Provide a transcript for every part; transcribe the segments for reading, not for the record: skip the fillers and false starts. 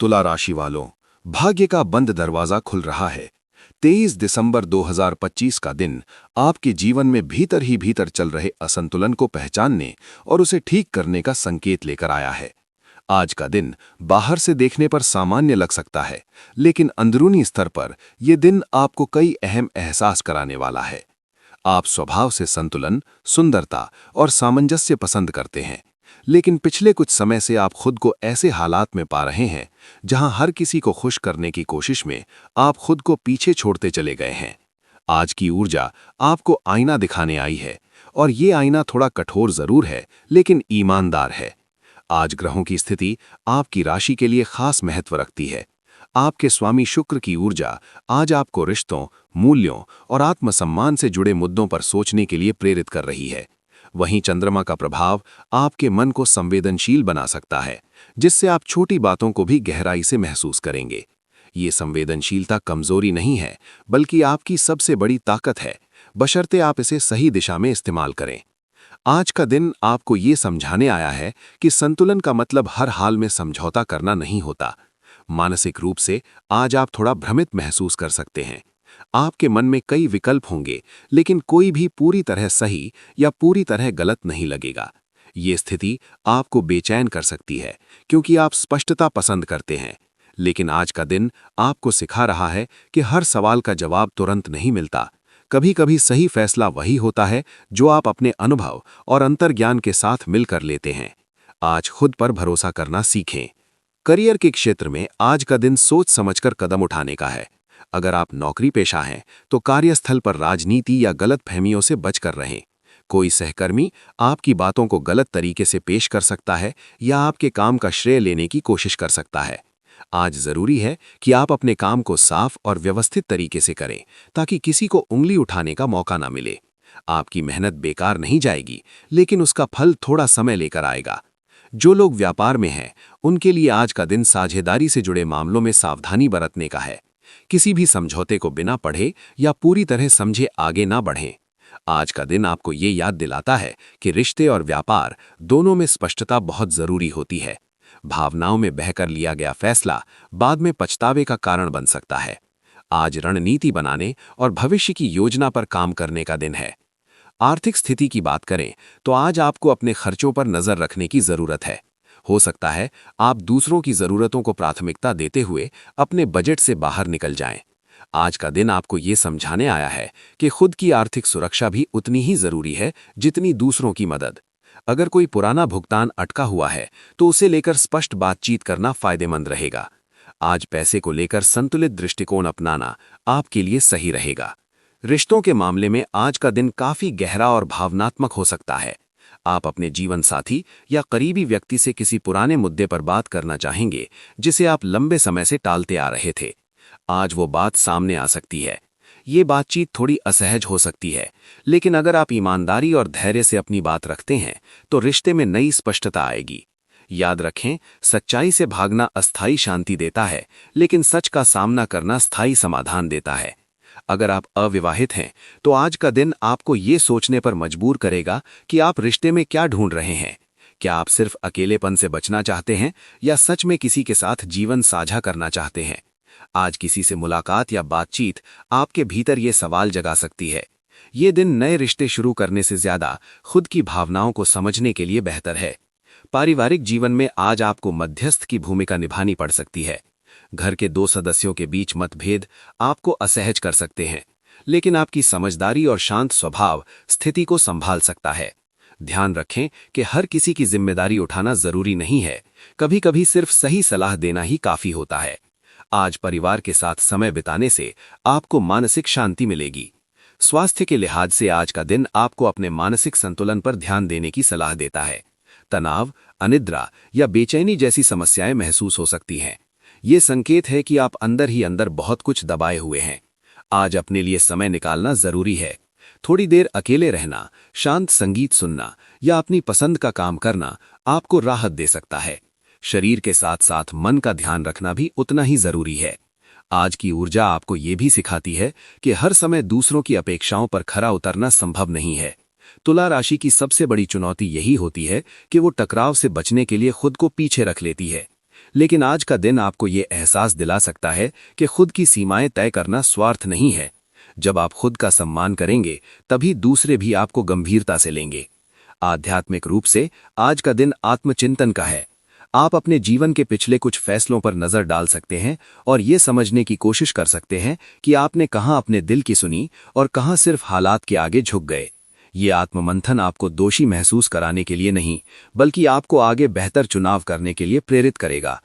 तुला राशि वालों, भाग्य का बंद दरवाजा खुल रहा है। 23 दिसंबर 2025 का दिन आपके जीवन में भीतर ही भीतर चल रहे असंतुलन को पहचानने और उसे ठीक करने का संकेत लेकर आया है। आज का दिन बाहर से देखने पर सामान्य लग सकता है, लेकिन अंदरूनी स्तर पर यह दिन आपको कई अहम एहसास कराने वाला है। आप स्वभाव से संतुलन, सुंदरता और सामंजस्य पसंद करते हैं, लेकिन पिछले कुछ समय से आप खुद को ऐसे हालात में पा रहे हैं जहां हर किसी को खुश करने की कोशिश में आप खुद को पीछे छोड़ते चले गए हैं। आज की ऊर्जा आपको आईना दिखाने आई है, और ये आईना थोड़ा कठोर जरूर है, लेकिन ईमानदार है। आज ग्रहों की स्थिति आपकी राशि के लिए खास महत्व रखती है। आपके स्वामी शुक्र की ऊर्जा आज आपको रिश्तों, मूल्यों और आत्मसम्मान से जुड़े मुद्दों पर सोचने के लिए प्रेरित कर रही है। वहीं चंद्रमा का प्रभाव आपके मन को संवेदनशील बना सकता है, जिससे आप छोटी बातों को भी गहराई से महसूस करेंगे। ये संवेदनशीलता कमजोरी नहीं है, बल्कि आपकी सबसे बड़ी ताकत है, बशर्ते आप इसे सही दिशा में इस्तेमाल करें। आज का दिन आपको ये समझाने आया है कि संतुलन का मतलब हर हाल में समझौता करना नहीं होता। मानसिक रूप से आज आप थोड़ा भ्रमित महसूस कर सकते हैं। आपके मन में कई विकल्प होंगे, लेकिन कोई भी पूरी तरह सही या पूरी तरह गलत नहीं लगेगा। ये स्थिति आपको बेचैन कर सकती है, क्योंकि आप स्पष्टता पसंद करते हैं। लेकिन आज का दिन आपको सिखा रहा है कि हर सवाल का जवाब तुरंत नहीं मिलता। कभी कभी सही फैसला वही होता है जो आप अपने अनुभव और अंतर्ज्ञान के साथ मिलकर लेते हैं। आज खुद पर भरोसा करना सीखें। करियर के क्षेत्र में आज का दिन सोच समझकर कदम उठाने का है। अगर आप नौकरी पेशा हैं, तो कार्यस्थल पर राजनीति या गलतफहमियों से बचकर रहें। कोई सहकर्मी आपकी बातों को गलत तरीके से पेश कर सकता है या आपके काम का श्रेय लेने की कोशिश कर सकता है। आज जरूरी है कि आप अपने काम को साफ और व्यवस्थित तरीके से करें, ताकि किसी को उंगली उठाने का मौका ना मिले। आपकी मेहनत बेकार नहीं जाएगी, लेकिन उसका फल थोड़ा समय लेकर आएगा। जो लोग व्यापार में हैं, उनके लिए आज का दिन साझेदारी से जुड़े मामलों में सावधानी बरतने का है। किसी भी समझौते को बिना पढ़े या पूरी तरह समझे आगे ना बढ़ें। आज का दिन आपको ये याद दिलाता है कि रिश्ते और व्यापार दोनों में स्पष्टता बहुत जरूरी होती है। भावनाओं में बहकर लिया गया फैसला बाद में पछतावे का कारण बन सकता है। आज रणनीति बनाने और भविष्य की योजना पर काम करने का दिन है। आर्थिक स्थिति की बात करें तो आज आपको अपने खर्चों पर नजर रखने की जरूरत है। हो सकता है आप दूसरों की जरूरतों को प्राथमिकता देते हुए अपने बजट से बाहर निकल जाएं। आज का दिन आपको ये समझाने आया है कि खुद की आर्थिक सुरक्षा भी उतनी ही जरूरी है जितनी दूसरों की मदद। अगर कोई पुराना भुगतान अटका हुआ है, तो उसे लेकर स्पष्ट बातचीत करना फायदेमंद रहेगा। आज पैसे को लेकर संतुलित दृष्टिकोण अपनाना आपके लिए सही रहेगा। रिश्तों के मामले में आज का दिन काफी गहरा और भावनात्मक हो सकता है। आप अपने जीवन साथी या करीबी व्यक्ति से किसी पुराने मुद्दे पर बात करना चाहेंगे, जिसे आप लंबे समय से टालते आ रहे थे। आज वो बात सामने आ सकती है। ये बातचीत थोड़ी असहज हो सकती है, लेकिन अगर आप ईमानदारी और धैर्य से अपनी बात रखते हैं, तो रिश्ते में नई स्पष्टता आएगी। याद रखें, सच्चाई से भागना अस्थायी शांति देता है, लेकिन सच का सामना करना स्थायी समाधान देता है। अगर आप अविवाहित हैं, तो आज का दिन आपको ये सोचने पर मजबूर करेगा कि आप रिश्ते में क्या ढूंढ रहे हैं। क्या आप सिर्फ अकेलेपन से बचना चाहते हैं, या सच में किसी के साथ जीवन साझा करना चाहते हैं? आज किसी से मुलाकात या बातचीत आपके भीतर ये सवाल जगा सकती है। ये दिन नए रिश्ते शुरू करने से ज्यादा खुद की भावनाओं को समझने के लिए बेहतर है। पारिवारिक जीवन में आज आपको मध्यस्थ की भूमिका निभानी पड़ सकती है। घर के दो सदस्यों के बीच मतभेद आपको असहज कर सकते हैं, लेकिन आपकी समझदारी और शांत स्वभाव स्थिति को संभाल सकता है। ध्यान रखें कि हर किसी की जिम्मेदारी उठाना जरूरी नहीं है। कभी कभी सिर्फ सही सलाह देना ही काफी होता है। आज परिवार के साथ समय बिताने से आपको मानसिक शांति मिलेगी। स्वास्थ्य के लिहाज से आज का दिन आपको अपने मानसिक संतुलन पर ध्यान देने की सलाह देता है। तनाव, अनिद्रा या बेचैनी जैसी समस्याएं महसूस हो सकती हैं। ये संकेत है कि आप अंदर ही अंदर बहुत कुछ दबाए हुए हैं। आज अपने लिए समय निकालना जरूरी है। थोड़ी देर अकेले रहना, शांत संगीत सुनना या अपनी पसंद का काम करना आपको राहत दे सकता है। शरीर के साथ साथ मन का ध्यान रखना भी उतना ही जरूरी है। आज की ऊर्जा आपको ये भी सिखाती है कि हर समय दूसरों की अपेक्षाओं पर खरा उतरना संभव नहीं है। तुला राशि की सबसे बड़ी चुनौती यही होती है कि वो टकराव से बचने के लिए खुद को पीछे रख लेती है। लेकिन आज का दिन आपको ये एहसास दिला सकता है कि खुद की सीमाएं तय करना स्वार्थ नहीं है। जब आप खुद का सम्मान करेंगे, तभी दूसरे भी आपको गंभीरता से लेंगे। आध्यात्मिक रूप से आज का दिन आत्मचिंतन का है। आप अपने जीवन के पिछले कुछ फैसलों पर नजर डाल सकते हैं और ये समझने की कोशिश कर सकते हैं कि आपने कहां अपने दिल की सुनी और कहां सिर्फ हालात के आगे झुक गए। ये आत्ममंथन आपको दोषी महसूस कराने के लिए नहीं, बल्कि आपको आगे बेहतर चुनाव करने के लिए प्रेरित करेगा।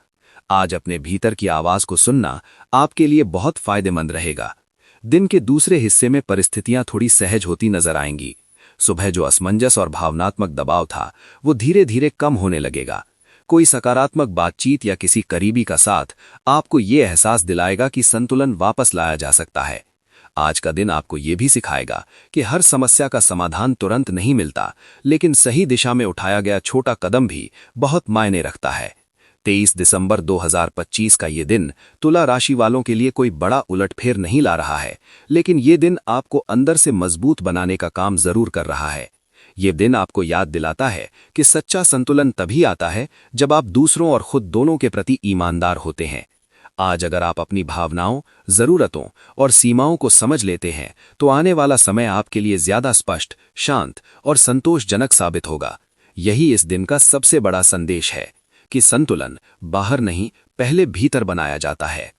आज अपने भीतर की आवाज को सुनना आपके लिए बहुत फायदेमंद रहेगा। दिन के दूसरे हिस्से में परिस्थितियां थोड़ी सहज होती नजर आएंगी। सुबह जो असमंजस और भावनात्मक दबाव था, वो धीरे धीरे कम होने लगेगा। कोई सकारात्मक बातचीत या किसी करीबी का साथ आपको ये एहसास दिलाएगा कि संतुलन वापस लाया जा सकता है। आज का दिन आपको ये भी सिखाएगा कि हर समस्या का समाधान तुरंत नहीं मिलता, लेकिन सही दिशा में उठाया गया छोटा कदम भी बहुत मायने रखता है। 23 दिसंबर 2025 का ये दिन तुला राशि वालों के लिए कोई बड़ा उलटफेर नहीं ला रहा है, लेकिन ये दिन आपको अंदर से मजबूत बनाने का काम जरूर कर रहा है। ये दिन आपको याद दिलाता है कि सच्चा संतुलन तभी आता है जब आप दूसरों और खुद दोनों के प्रति ईमानदार होते हैं। आज अगर आप अपनी भावनाओं, जरूरतों और सीमाओं को समझ लेते हैं, तो आने वाला समय आपके लिए ज्यादा स्पष्ट, शांत और संतोषजनक साबित होगा। यही इस दिन का सबसे बड़ा संदेश है कि संतुलन बाहर नहीं, पहले भीतर बनाया जाता है।